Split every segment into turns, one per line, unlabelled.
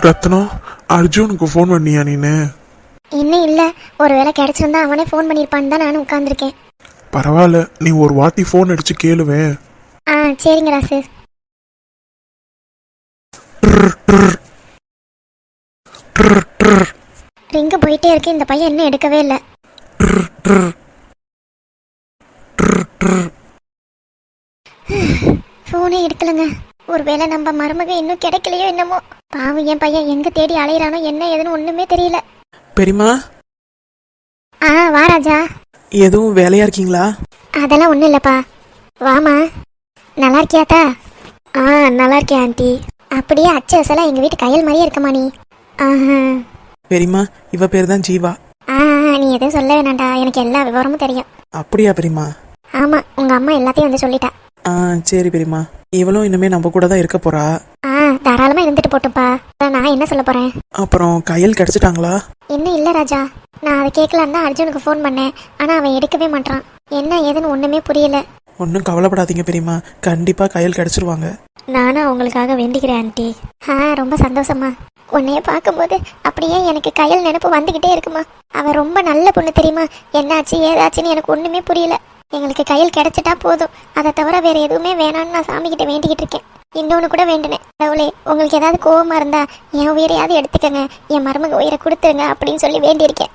ரத்னம், அர்ஜுனுக்கு ஃபோன் பண்ணியா நீனு?
இன்னும் இல்லை. ஒரு வேளை கிடைச்சிருந்தா அவனே ஃபோன் பண்ணியிருப்பான்னு தான் நானும் உட்காந்துருக்கேன்.
பரவாயில்ல, நீ ஒரு வாட்டி ஃபோன் அடிச்சு கேளுவேன்.
ஆ சரிங்க ராசு. ரிங்கு போயிட்டே இருக்கு. இந்த பையன் இன்னும் எடுக்கவே இல்லை. ஃபோனே எடுக்கலங்க. ஒருவேளை நம்ம மருமக இன்னும் கிடைக்கலையோ என்னமோ. பாவம் என் பையன் எங்க தேடி அலையிறானோ என்ன ஏதுன்னு ஒண்ணுமே தெரியல.
பெரியம்மா,
வா ராஜா.
எதுவும் வேலையா இருக்கீங்களா?
அதெல்லாம் ஒண்ணும் இல்லப்பா. வாமா. நல்லா இருக்கியாத்தா? நல்லா இருக்கேன் ஆண்டி. அப்படியே அச்சு அசலா எங்க வீட்டு கையல் மாதிரியே இருக்கமா நீ.
பெரியம்மா, இவ பேர் தான் ஜீவா.
நீ எதுவும் சொல்ல வேணாண்டா, எனக்கு எல்லா விவரமும் தெரியும். அப்படியா
பெரியம்மா?
ஆமா, உங்க அம்மா எல்லாத்தையும் வந்து சொல்லிட்டா.
சரி பெரியம்மா, இவளும் இனிமே நம்ம கூட தான் இருக்க போறா.
தாராளமா இருந்துட்டு போட்டுப்பா. நான் என்ன சொல்ல போறேன்?
அப்புறம் கையல் கிடைச்சிட்டாங்களா?
இன்னும் இல்ல ராஜா. நான் அதை கேட்கலான்னு தான் அர்ஜுனுக்கு ஃபோன் பண்ணேன். ஆனா அவன் எடுக்கவே மாட்டான். என்ன ஏதுன்னு ஒண்ணுமே புரியல.
ஒன்றும் கவலைப்படாதீங்க பெரியம்மா, கண்டிப்பா கையல் கிடைச்சிருவாங்க.
நானும் அவங்களுக்காக வேண்டிக்கிறேன் ஆண்டி. ரொம்ப சந்தோஷமா. உன்னைய பார்க்கும்போது அப்படியே எனக்கு கையல் நினைப்பு வந்துகிட்டே இருக்குமா. அவ ரொம்ப நல்ல பொண்ணு தெரியுமா. என்னாச்சு ஏதாச்சுன்னு எனக்கு ஒண்ணுமே புரியல. எங்களுக்கு கையில் கிடைச்சிட்டா போதும். அதை தவிர வேற எதுவுமே வேணான்னு நான் சாமி கிட்ட வேண்டிக்கிட்டு இருக்கேன். இன்னொன்னு கூட வேண்டினேன். கடவுளே, உங்களுக்கு ஏதாவது கோவமா இருந்தா என் உயிரையாவது எடுத்துக்கங்க, என் மருமக உயிரை கொடுத்துருங்க அப்படின்னு சொல்லி வேண்டியிருக்கேன்.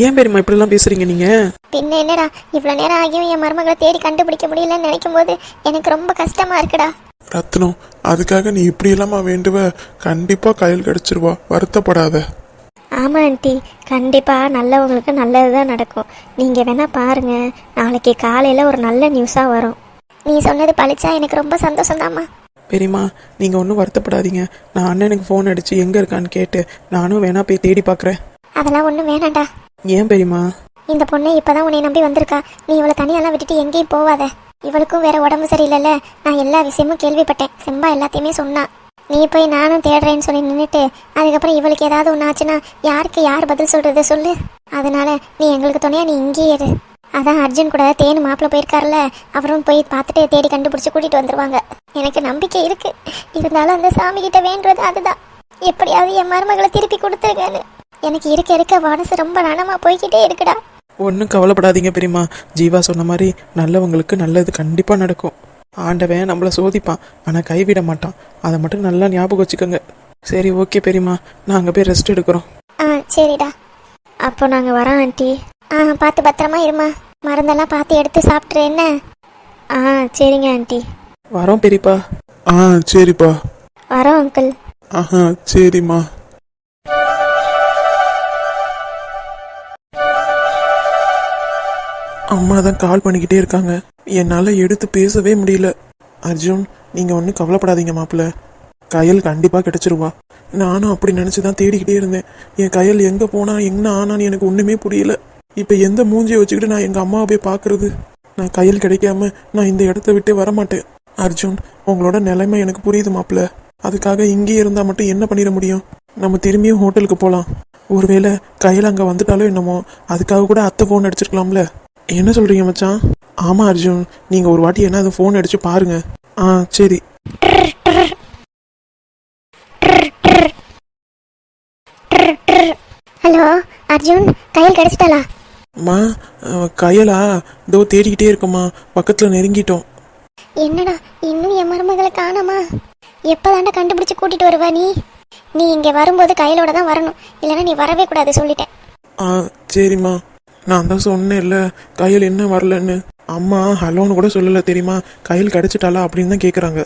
ஏன் பெரியம்மா இப்படி எல்லாம் பேசுறீங்க நீங்க?
பின்ன என்னடா, இவ்வளவு நேரம் ஆகியும் என் மருமகளை தேடி கண்டுபிடிக்க முடியலன்னு நினைக்கும் போது எனக்கு ரொம்ப கஷ்டமா இருக்குடா.
ரத்னம், அதுக்காக நீ இப்படி இல்லாம வேண்டுவ. கண்டிப்பா கையில் கிடைச்சிருவா, வருத்தப்படாத.
ஆமா ஆண்டி, கண்டிப்பா நல்லவங்களுக்கு நல்லதுதான் நடக்கும். நீங்க வேணா பாருங்க, நாளைக்கு காலையில ஒரு நல்ல நியூஸா வரும். நீ சொன்னது பழிச்சா எனக்கு ரொம்ப சந்தோஷம்தாம்மா.
பெரியம்மா, நீங்க ஒன்றும் வருத்தப்படாதீங்க. நான் அண்ணனுக்கு ஃபோன் அடிச்சு எங்க இருக்கான்னு கேட்டு நானும் வேணா போய் தேடி பாக்குறேன்.
அதெல்லாம் ஒண்ணும் வேணாண்டா.
ஏன் பெரியம்மா?
இந்த பொண்ணு இப்பதான் உன்னை நம்பி வந்திருக்கா. நீ இவளை தனியெல்லாம் விட்டுட்டு எங்கேயும் போவாத. இவளுக்கும் வேற உடம்பு சரியில்லைல்ல. நான் எல்லா விஷயமும் கேள்விப்பட்டேன். செம்பா எல்லாத்தையுமே சொன்னா. நீ போய் நானும் தேடுறேன்னு சொல்லி நின்றுட்டு அதுக்கப்புறம் இவளுக்கு ஏதாவது ஒன்று ஆச்சுன்னா யாருக்கு யார் பதில் சொல்றது சொல்லு. அதனால நீ எங்களுக்கு துணையா நீ இங்கேயே இரு. அதான் அர்ஜுன் கூட தேனு மாப்பிள்ள போயிருக்காருல்ல, அவரும் போய் பார்த்துட்டு தேடி கண்டுபிடிச்சு கூட்டிட்டு வந்துருவாங்க. எனக்கு நம்பிக்கை இருக்கு. இருந்தாலும் அந்த சாமி கிட்ட வேண்டுறது அதுதான், எப்படியாவது என் மருமகளை திருப்பி கொடுத்துருங்கன்னு. எனக்கு இருக்க இருக்க மனசு ரொம்ப ரணமா போய்கிட்டே இருக்குடா.
ஒன்றும் கவலைப்படாதீங்க பெரியம்மா. ஜீவா சொன்ன மாதிரி நல்லவங்களுக்கு நல்லது கண்டிப்பா நடக்கும். ஆண்டவன் நம்மளை சோதிப்பான், ஆனால் கைவிட மாட்டான். அதை மட்டும் நல்லா ஞாபகம் வச்சுக்கோங்க. சரி, ஓகே பெரியம்மா, நாங்கள் போய் ரெஸ்ட் எடுக்கிறோம்.
சரிடா. அப்போ நாங்கள் வரோம் ஆண்டி. பார்த்து பத்திரமா இருமா. மருந்தெல்லாம் பார்த்து எடுத்து சாப்பிட்ரு என்ன? சரிங்க ஆண்டி.
வரோம் பெரியப்பா.
சரிப்பா.
வரோம் அங்கிள்.
சரிம்மா.
அம்மா தான் கால் பண்ணிக்கிட்டே இருக்காங்க, என்னால் எடுத்து பேசவே முடியல. அர்ஜுன், நீங்கள் ஒன்றும் கவலைப்படாதீங்க மாப்பிள்ள, கையல் கண்டிப்பாக கிடச்சிருவா. நானும் அப்படி நினச்சி தான் தேடிக்கிட்டே இருந்தேன். என் கையல் எங்கே போனா என்ன ஆனான்னு எனக்கு ஒன்றுமே புரியல. இப்போ எந்த மூஞ்சியை வச்சுக்கிட்டு நான் எங்கள் அம்மாவை போய் பார்க்குறது? நான் கையல் கிடைக்காம நான் இந்த இடத்த விட்டே வரமாட்டேன். அர்ஜுன், உங்களோட நிலைமை எனக்கு புரியுது மாப்பிள்ள. அதுக்காக இங்கேயே இருந்தால் மட்டும் என்ன பண்ணிட முடியும்? நம்ம திரும்பியும் ஹோட்டலுக்கு போகலாம். ஒருவேளை கையில் அங்கே வந்துட்டாலும் என்னமோ, அதுக்காக கூட அத்தை ஃபோன் அடிச்சிருக்கலாம்ல. என்ன சொல்றீங்க மச்சான்? ஆமா அர்ஜுன், நீங்க ஒரு வாட்டி என்ன அது ஃபோன் அடிச்சு பாருங்க. சரி.
ஹலோ அர்ஜுன், கையில் கிடைச்சிட்டாளா?
அம்மா, கையலா? இதோ தேடிக்கிட்டே இருக்கம்மா, பக்கத்துல நெருங்கிட்டோம்.
என்னடா இன்னும் என் மருமகளை காணாமா? எப்பதாண்டா கண்டுபிடிச்சு கூட்டிட்டு வருவா நீ? நீ இங்க வரும்போது கையிலோட தான் வரணும், இல்லைன்னா நீ வரவே கூடாது சொல்லிட்டேன்.
சரிம்மா, நான் தான் சொன்னேன் இல்லை கையில் என்ன வரலன்னு. அம்மா ஹலோன்னு கூட சொல்லலை தெரியுமா, கையில் கிடைச்சிட்டாளா அப்படின்னு தான் கேட்குறாங்க.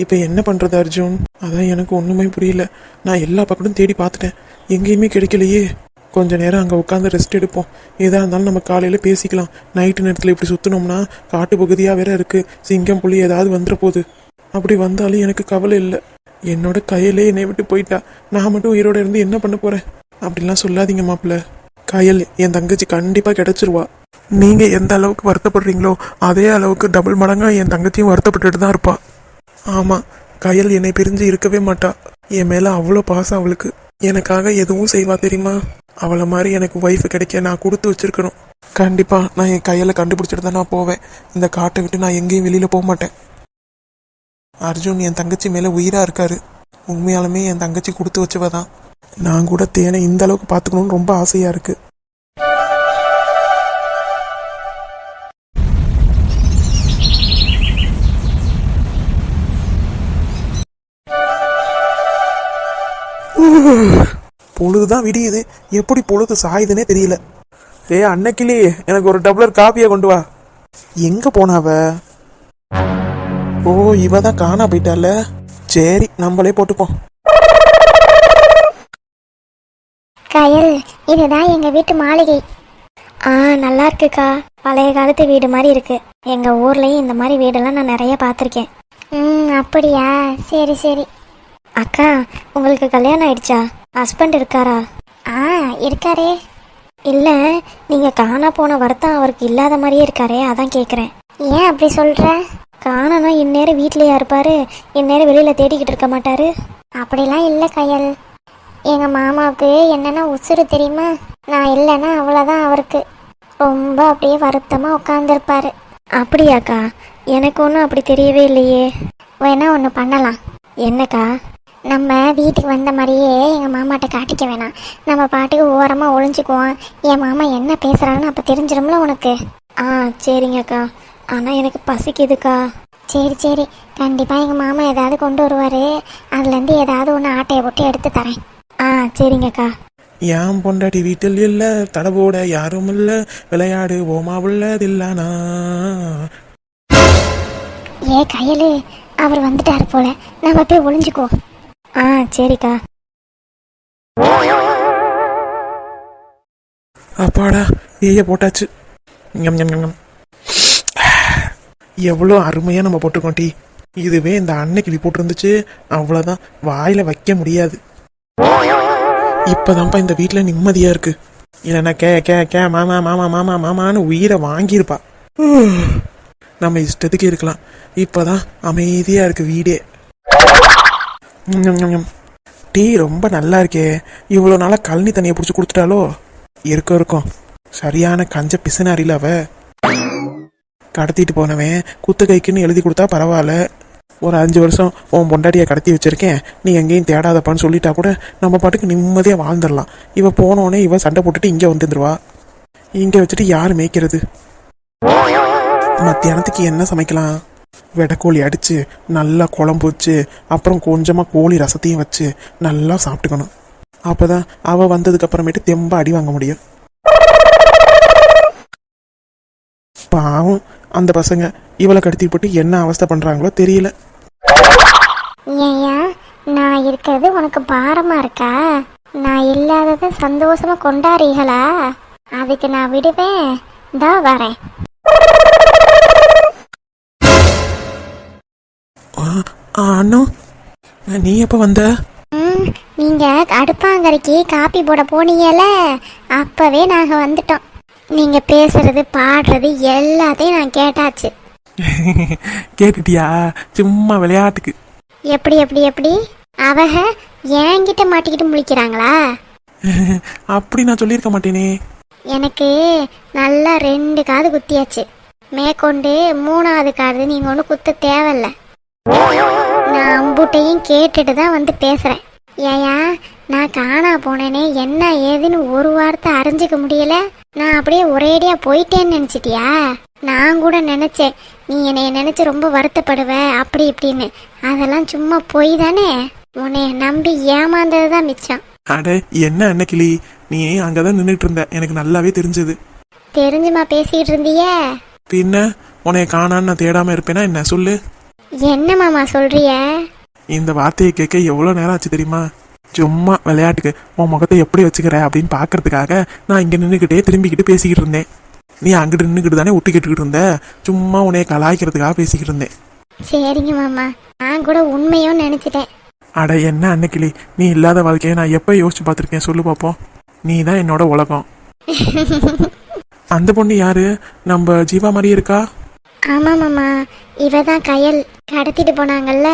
இப்போ என்ன பண்ணுறது அர்ஜுன்? அதான் எனக்கு ஒன்றுமே புரியல. நான் எல்லா பக்கமும் தேடி பார்த்துட்டேன், எங்கேயுமே கிடைக்கலையே. கொஞ்ச நேரம் அங்கே உட்காந்து ரெஸ்ட் எடுப்போம். எதாக இருந்தாலும் நம்ம காலையில் பேசிக்கலாம். நைட்டு நேரத்தில் இப்படி சுற்றினோம்னா காட்டு பகுதியாக வேற இருக்குது, சிங்கம் புலி ஏதாவது வந்துட போகுது. அப்படி வந்தாலும் எனக்கு கவலை இல்லை. என்னோட கையிலே என்னை விட்டு போயிட்டா, நான் மட்டும் உயிரோட இருந்து என்ன பண்ண போகிறேன்? அப்படிலாம் சொல்லாதீங்க மாப்பிள்ள. கையல் என் தங்கச்சி கண்டிப்பாக கிடைச்சிருவா. நீங்கள் எந்த அளவுக்கு வருத்தப்படுறீங்களோ அதே அளவுக்கு டபுள் மடங்காக என் தங்கச்சியும் வருத்தப்பட்டுட்டு தான் இருப்பா. ஆமாம், கையல் என்னை பிரிஞ்சு இருக்கவே மாட்டா. என் மேலே அவ்வளோ பாசம் அவளுக்கு. எனக்காக எதுவும் செய்வா தெரியுமா? அவளை மாதிரி எனக்கு ஒய்ஃபு கிடைக்க நான் கொடுத்து வச்சிருக்கணும். கண்டிப்பாக நான் என் கையில் கண்டுபிடிச்சிட்டு தான் நான் போவேன். இந்த காட்டை விட்டு நான் எங்கேயும் வெளியில் போக மாட்டேன். அர்ஜுன் என் தங்கச்சி மேலே உயிராக இருக்காரு. உண்மையாலுமே என் தங்கச்சி கொடுத்து வச்சவ தான். நான் கூட தேனை இந்த அளவுக்கு பார்த்துக்கணும்னு ரொம்ப ஆசையாக இருக்கு. பொழுதுதான் விடியுது, எப்படி பொழுது சாயுதுன்னே தெரியல. அன்னைக்கிளி, எனக்கு ஒரு டம்ளர் காப்பியை கொண்டு வா. எங்க போனாவ? ஓ, இவ தான் காணா போயிட்டால. சரி, நம்மளே போட்டுப்போம்.
கயல், இதுதான் எங்க வீட்டு மாளிகை. நல்லா இருக்குக்கா. பழைய காலத்து வீடு மாதிரி இருக்கு. எங்க ஊர்லயும் இந்த மாதிரி வீடெல்லாம் நான் நிறைய பார்த்துருக்கேன். அப்படியா? சரி சரி. அக்கா, உங்களுக்கு கல்யாணம் ஆயிடுச்சா? ஹஸ்பண்ட் இருக்காரா? இருக்காரே. இல்லை, நீங்கள் காணா போன வருத்தம் அவருக்கு இல்லாத மாதிரியே இருக்காரே, அதான் கேட்குறேன். ஏன் அப்படி சொல்கிற? காணனா இந்நேரம் வீட்லேயா இருப்பார், இந்நேரம் வெளியில் தேடிக்கிட்டு இருக்க மாட்டார். அப்படிலாம் இல்லை கயல். எங்கள் மாமாவுக்கு என்னென்னா உசுறு தெரியுமா? நான் இல்லைன்னா அவ்வளோதான் அவருக்கு. ரொம்ப அப்படியே வருத்தமாக உட்காந்துருப்பாரு. அப்படியாக்கா? எனக்கு ஒன்றும் அப்படி தெரியவே இல்லையே. வேணா ஒன்று பண்ணலாம். என்னக்கா? நம்ம வீட்டுக்கு வந்த மாதிரியே எங்கள் மாமாட்ட காட்டிக்க வேணாம். நம்ம பாட்டுக்கு ஓரமாக ஒளிஞ்சுக்குவோம். என் மாமா என்ன பேசுகிறாங்கன்னு அப்போ தெரிஞ்சிடும்ல உனக்கு. சரிங்கக்கா. ஆனால் எனக்கு பசிக்குதுக்கா. சரி சரி, கண்டிப்பாக எங்கள் மாமா ஏதாவது கொண்டு வருவார். அதுலேருந்து ஏதாவது ஒன்று ஆட்டையை போட்டு எடுத்து தரேன். சரிங்கக்கா.
என் பொண்டாட்டி வீட்டில் இல்லை, தடவோட யாரும் இல்லை, விளையாடு ஓமா உள்ளதில்லானா.
கயலு, அவர் வந்துட்டாரு போல, நம்ம போய் ஒளிஞ்சுக்குவோம். சரிக்கா.
அப்பாடா, ஏய போட்டாச்சு. எவ்வளோ அருமையாக நம்ம போட்டிருக்கோம் டீ. இதுவே இந்த அன்னைக்கிளி போட்டிருந்துச்சு, அவ்வளோதான், வாயில வைக்க முடியாது. இப்போதான்ப்பா இந்த வீட்டில் நிம்மதியாக இருக்கு. இல்லைன்னா கே கே கே மாமா மாமா மாமா மாமான்னு உயிரை வாங்கியிருப்பா. நம்ம இஷ்டத்துக்கு இருக்கலாம். இப்போதான் அமைதியாக இருக்கு வீடே. டீ ரொம்ப நல்லா இருக்கே. இவ்வளோ நாளாக கழனி தண்ணியை பிடிச்சி கொடுத்துட்டாலோ? இருக்கும். சரியான கஞ்ச பிசுனாரில அவ. கடத்திட்டு போனவன் குத்து கைக்குன்னு எழுதி கொடுத்தா பரவாயில்ல. ஒரு 5 வருஷம் உன் பொண்டாட்டியை கடத்தி வச்சிருக்கேன், நீ எங்கேயும் தேடாதப்பான்னு சொல்லிட்டா கூட நம்ம பாட்டுக்கு நிம்மதியாக வாழ்ந்துடலாம். இவ போனோடனே இவ சண்டை போட்டுட்டு இங்கே வந்துருவா. இங்கே வச்சுட்டு யார் மேய்க்கிறது? மத்தியானத்துக்கு என்ன சமைக்கலாம்? வெடைக்கோழி அடித்து நல்லா குழம்பு வச்சு, அப்புறம் கொஞ்சமாக கோழி ரசத்தையும் வச்சு நல்லா சாப்பிட்டுக்கணும். அப்போ தான் அவள் வந்ததுக்கப்புறமேட்டு தெம்ப அடி வாங்க முடியும். பாவம் அந்த பசங்க இவளை கடத்தி போட்டு என்ன அவஸ்தை பண்ணுறாங்களோ தெரியல.
ஏயா, நான் இருக்கிறது உனக்கு பாரமா இருக்கா? நான் இல்லாதத சந்தோஷமா கொண்டாடுறீங்களா? அதுக்கு நான் விடுவேன். இதோ வரேன்.
அண்ணா, நீ எப்போ வந்த?
நீங்க அடுப்பாங்கரைக்கு காப்பி போட போனீங்கல்ல, அப்பவே நாங்க வந்துட்டோம். நீங்க பேசுறது பாடுறது எல்லாத்தையும் நான் கேட்டாச்சு.
கேட்டுட்டியா? சும்மா விளையாட்டுக்கு.
எப்படி எப்படி எப்படி அவக என்கிட்ட மாட்டிக்கிட்டு முழிக்கிறாங்களா?
அப்படி நான் சொல்லியிருக்க மாட்டேனே.
எனக்கு நல்லா 2 காது குத்தியாச்சு. மேற்கொண்டு 3வது காது நீங்க ஒன்று குத்த தேவையில்ல. நான் அம்புட்டையும் கேட்டுட்டு தான் வந்து பேசுறேன். ஏயா, நான் காணா போனேனே என்ன ஏதுன்னு ஒரு வார்த்தை அறிஞ்சிக்க முடியல. நான் அப்படியே ஒரேடியா போயிட்டேன்னு நினைச்சிட்டியா? நான் கூட நினைச்சேன் நீ என்னைய நினைச்சு ரொம்ப வருத்தப்படுவ அப்படி இப்படின்னு. அதெல்லாம் சும்மா போய் தானே. உன்னைய நம்பி ஏமாந்தது தான் மிச்சம்.
அட என்ன அன்னைக்கிளி, நீ அங்கதான் நின்றுட்டு இருந்த, எனக்கு நல்லாவே தெரிஞ்சது.
தெரிஞ்சுமா பேசிட்டு இருந்திய?
பின்ன உன்னைய காணான்னு நான் தேடாம இருப்பேனா என்ன? சொல்லு.
என்ன மாமா சொல்றிய?
இந்த வார்த்தையை கேட்க எவ்வளோ நேரம் ஆச்சு தெரியுமா? சும்மா விளையாட்டுக்கு உன் முகத்தை எப்படி வச்சுக்கிற அப்படின்னு பார்க்கறதுக்காக நான் இங்கே நின்றுக்கிட்டே திரும்பிக்கிட்டு பேசிக்கிட்டு இருந்தேன். நீ அங்கிட்டு நின்றுக்கிட்டு தானே ஒட்டி கேட்டுக்கிட்டு இருந்த. சும்மா உன்னைய கலாய்க்கிறதுக்காக பேசிக்கிட்டு இருந்தேன்.
சரிங்க மாமா, நான் கூட உண்மையும் நினைச்சிட்டேன்.
அட என்ன அன்னைக்கிளி, நீ இல்லாத வாழ்க்கையை நான் எப்போ யோசிச்சு பார்த்துருக்கேன் சொல்லு பார்ப்போம். நீ தான் என்னோட உலகம். அந்த பொண்ணு யாரு? நம்ம ஜீவா மாதிரி இருக்கா?
ஆமா மாமா, இவ தான் கயல். கடத்திட்டு போனாங்கல்ல.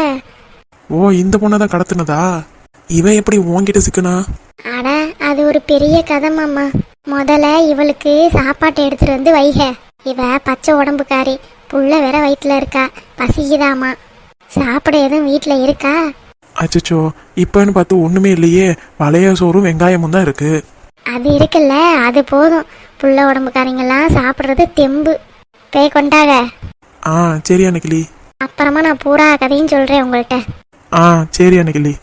ஓ, இந்த பொண்ணை தான் கடத்தினதா? இவன் எப்படி உன்கிட்ட சிக்கனா?
அட, அது ஒரு பெரிய கதை மாமா. முதல்ல இவளுக்கு சாப்பாட்டை எடுத்துட்டு வந்து வைக. இவ பச்சை உடம்புக்காரி, புள்ள வேற வயிற்றுல இருக்கா, பசிக்குதாமா. சாப்பிட எதுவும் வீட்டில் இருக்கா?
அச்சச்சோ, இப்பன்னு பார்த்து ஒண்ணுமே இல்லையே. பழைய சோறும் வெங்காயமும் தான் இருக்கு.
அது இருக்குல்ல, அது போதும். புள்ள உடம்புக்காரங்கெல்லாம் சாப்பிட்றது தெம்பு. போய் கொண்டாக.
ஆ சரி அன்னைக்கிளி.
அப்புறமா நான் பூரா கதையும் சொல்கிறேன் உங்கள்கிட்ட.
ஆ சரி அன்னைக்கிளி.